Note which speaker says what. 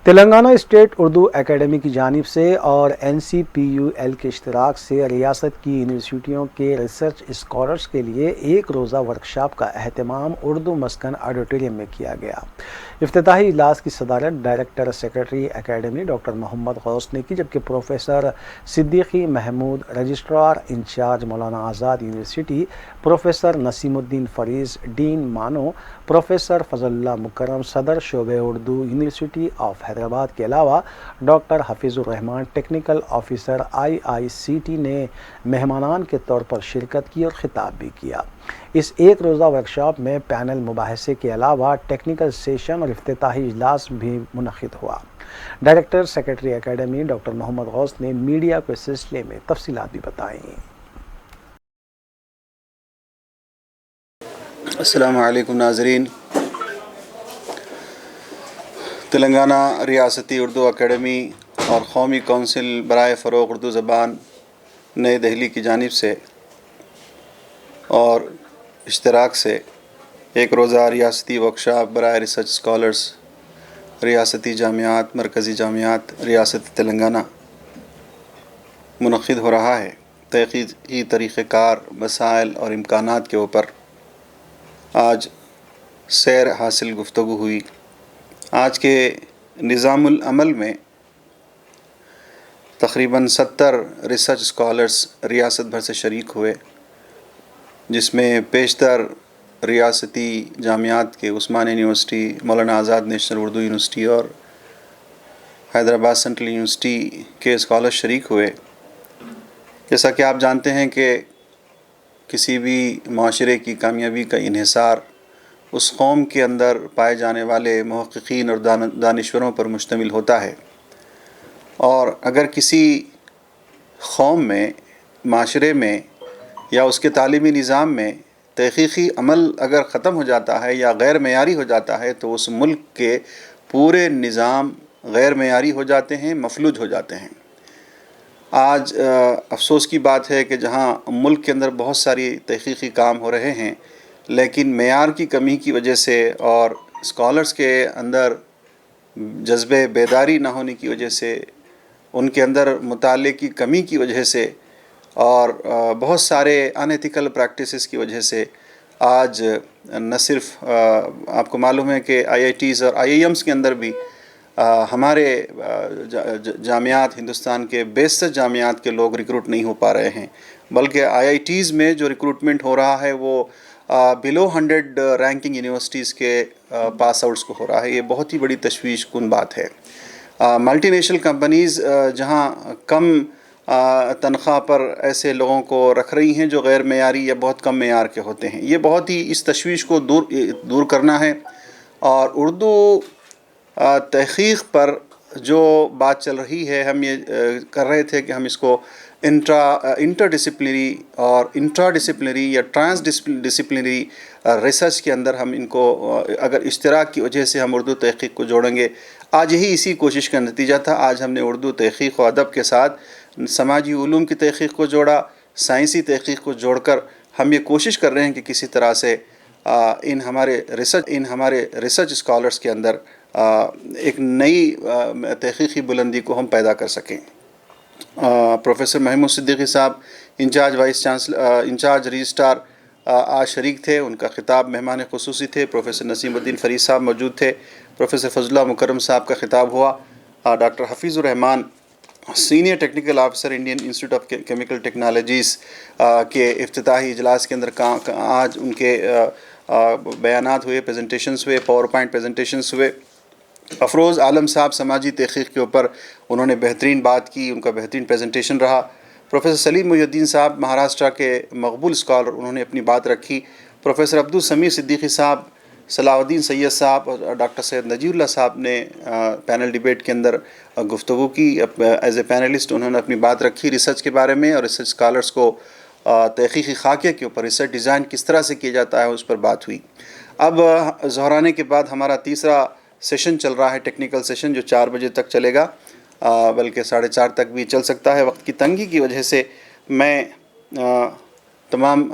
Speaker 1: Telangana state Urdu academy کی جانب سے اور NCPUL کے اشتراک سے ریاست کی یونیورسٹیوں کے ریسرچ اسکالرز کے لیے ایک روزہ ورکشاپ کا اہتمام اردو مسکن آڈیٹوریم میں کیا گیا۔ افتتاحی اجلاس کی صدارت director secretary academy doctor Muhammad Ghous نے کی، جبکہ professor Siddiqui Mahmood, registrar incharge Maulana Azad university, professor نسیم الدین فریز، ڈین مانو، پروفیسر فضل اللہ مکرم، صدر شعبہ اردو یونیورسٹی آف حیدرآباد کے علاوہ ڈاکٹر حفیظ الرحمان، ٹیکنیکل آفیسر IICT نے مہمانان کے طور پر شرکت کی اور خطاب بھی کیا۔ اس ایک روزہ ورکشاپ میں پینل مباحثے کے علاوہ ٹیکنیکل سیشن اور افتتاحی اجلاس بھی منعقد ہوا۔ Director secretary academy doctor Muhammad Ghous نے میڈیا کو اس سلسلے میں تفصیلات بھی بتائیں۔
Speaker 2: السلام علیکم ناظرین، تلنگانہ ریاستی اردو اکیڈمی اور قومی کونسل برائے فروغ اردو زبان نئی دہلی کی جانب سے اور اشتراک سے ایک روزہ ریاستی ورکشاپ برائے ریسرچ اسکالرز، ریاستی جامعات، مرکزی جامعات ریاست تلنگانہ منعقد ہو رہا ہے۔ تحقیقی طریقہ کار، مسائل اور امکانات کے اوپر آج سیر حاصل گفتگو ہوئی۔ آج کے نظام العمل میں تقریباً 70 ریسرچ اسکالرز ریاست بھر سے شریک ہوئے، جس میں بیشتر ریاستی جامعات کے عثمانیہ university, Maulana Azad national Urdu university اور حیدرآباد سینٹرل یونیورسٹی کے اسکالرز شریک ہوئے۔ جیسا کہ آپ جانتے ہیں کہ کسی بھی معاشرے کی کامیابی کا انحصار اس قوم کے اندر پائے جانے والے محققین اور دانشوروں پر مشتمل ہوتا ہے، اور اگر کسی قوم میں، معاشرے میں یا اس کے تعلیمی نظام میں تحقیقی عمل اگر ختم ہو جاتا ہے یا غیر معیاری ہو جاتا ہے تو اس ملک کے پورے نظام غیر معیاری ہو جاتے ہیں، مفلوج ہو جاتے ہیں۔ آج افسوس کی بات ہے کہ جہاں ملک کے اندر بہت ساری تحقیقی کام ہو رہے ہیں، لیکن معیار کی کمی کی وجہ سے اور اسکالرز کے اندر جذبہ بیداری نہ ہونے کی وجہ سے، ان کے اندر مطالعے کی کمی کی وجہ سے اور بہت سارے ان ایتھیکل پریکٹسز کی وجہ سے آج نہ صرف آپ کو معلوم ہے کہ IITs اور IIMs کے اندر بھی ہمارے جامعات، ہندوستان کے بیشتر جامعات کے لوگ ریکروٹ نہیں ہو پا رہے ہیں، بلکہ IITs میں جو ریکروٹمنٹ ہو رہا ہے وہ بلو 100 رینکنگ یونیورسٹیز کے پاس آؤٹس کو ہو رہا ہے۔ یہ بہت ہی بڑی تشویش کن بات ہے۔ ملٹی نیشنل کمپنیز جہاں کم تنخواہ پر ایسے لوگوں کو رکھ رہی ہیں جو غیر معیاری یا بہت کم معیار کے ہوتے ہیں، یہ بہت ہی اس تشویش کو دور کرنا ہے۔ اور اردو تحقیق پر جو بات چل رہی ہے، ہم یہ کر رہے تھے کہ ہم اس کو انٹر ڈسپلنری اور انٹرا ڈسپلنری یا ٹرانس ڈسپلنری ریسرچ کے اندر ہم ان کو اگر اشتراک کی وجہ سے ہم اردو تحقیق کو جوڑیں گے۔ آج یہی اسی کوشش کا نتیجہ تھا۔ آج ہم نے اردو تحقیق و ادب کے ساتھ سماجی علوم کی تحقیق کو جوڑا، سائنسی تحقیق کو جوڑ کر ہم یہ کوشش کر رہے ہیں کہ کسی طرح سے ان ہمارے ریسرچ اسکالرز کے اندر ایک نئی تحقیقی بلندی کو ہم پیدا کر سکیں۔ پروفیسر محمود صدیقی صاحب incharge vice chancellor, incharge registrar آج شریک تھے، ان کا خطاب مہمان خصوصی تھے۔ پروفیسر نسیم الدین فریز صاحب موجود تھے۔ پروفیسر فضل اللہ مکرم صاحب کا خطاب ہوا۔ Doctor Hafeez ur Rahman, senior technical officer, Indian institute of chemical technologies کے افتتاحی اجلاس کے اندر آج ان کے بیانات ہوئے، پریزنٹیشنز ہوئے، پاور پوائنٹ پریزنٹیشنز ہوئے۔ افروز عالم صاحب سماجی تحقیق کے اوپر انہوں نے بہترین بات کی، ان کا بہترین پریزنٹیشن رہا۔ پروفیسر سلیم محی الدین صاحب مہاراشٹرا کے مقبول اسکالر، انہوں نے اپنی بات رکھی۔ پروفیسر عبدالسمیع صدیقی صاحب، صلاح الدین سید صاحب اور ڈاکٹر سید نجیب اللہ صاحب نے پینل ڈیبیٹ کے اندر گفتگو کی۔ ایز اے پینلسٹ انہوں نے اپنی بات رکھی ریسرچ کے بارے میں، اور ریسرچ اسکالرس کو تحقیقی خاکے کے اوپر ریسرچ ڈیزائن کس طرح سے کیا جاتا ہے اس پر بات ہوئی۔ اب ظہرانے کے بعد ہمارا تیسرا سیشن چل رہا ہے، ٹیکنیکل سیشن، جو 4 بجے تک چلے گا، بلکہ 4:30 تک بھی چل سکتا ہے۔ وقت کی تنگی کی وجہ سے میں تمام